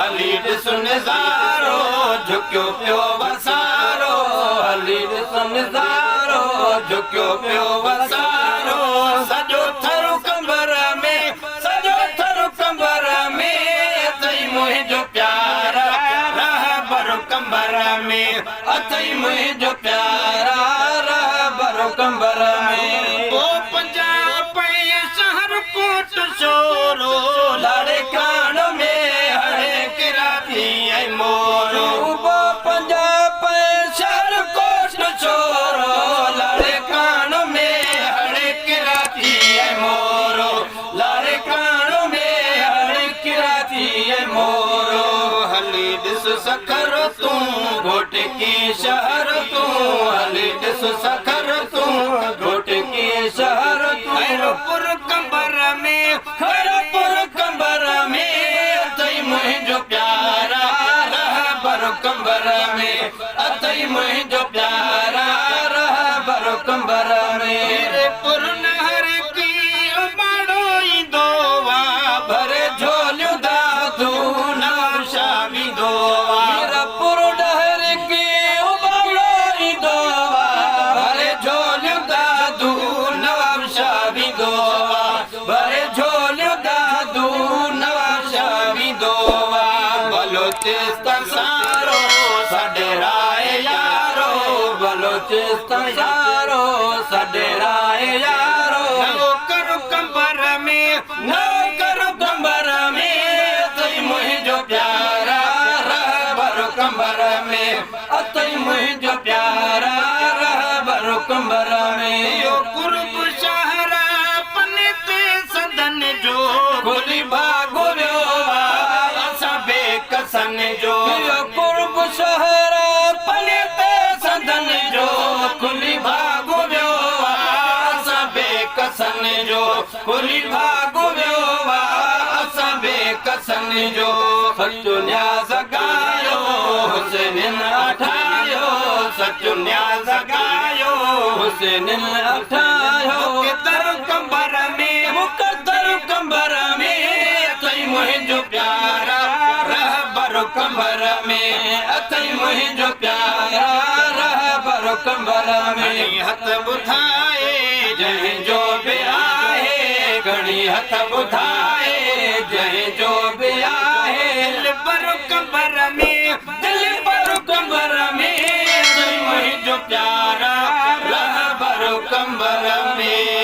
हली ॾिसु निज़ारो झुकियो पियो वसारो हली ॾिसु निज़ारो झुकियो पियो वसारो सॼो थरु कंबर में सॼो थरु कंबर में अथई मुंहिंजो प्यारा रहबर कंबर में अथई मुंहिंजो प्यारा रहबर कंबर में ओ पंजाब शहर कोट शोरो लाड़े कान में हरे किराती ऐं मोरो वो पंजाब शहर कोट शोरो लाड़े कान में हरे किराती ऐं मोरो लाड़े कान में हरे किराती ऐं मोरो हली ॾिस सखर तूं घोट की शहर तूं हली ॾिस सखर तूं घोट की शहर तूं हरपुर कंबर में हरपुर कंबर में अथई मुंहिंजो प्यारा रहबर कंबर में अथई मुंहिंजो प्यारा रहबर कंबर में हरपुर नहर की उबाड़ो ईंदो वा भरे झोलियूं दादू नवाशा वींदो वा हरपुर नहर की उबाड़ो ईंदो वा भरे झोलियूं दादू नवाशा वींदो वा भरे झोलियूं दादू नवाशा वींदो वा बलोचिस्तान सारो साडे राय यारो बलोचिस्तान सारो साडे राय यारो नौकर कंबर में नौकर कंबर में अथई मुंहिंजो प्यारा रहबर कंबर में अथई मुंहिंजो प्यारा रहबर कंबर में यो कुर्ब शहर पने ते सदन जो खुली भागो वियो असां बेकसन जो यो कुर्ब शहर पने ते सदन जो खुली भागो वियो असां बेकसन जो खुली भागो वियो असां बेकसन जो सचो न्याज़ गायो हुसैन अठायो सचो न्याज़ गायो हुसैन अठायो मुक़द्दर कंबर में मुक़द्दर कंबर में अथई मुंहिंजो प्यारा रहबर कंबर में अथई मुंहिंजो प्यारा रहबर कंबर में हथ ॿुधाए जंहिंजो बि आहे घणी हथ ॿुधाए जंहिंजो बि आहे दिलबर कंबर में दिलबर कंबर में अथई मुंहिंजो प्यारा रहबर कंबर में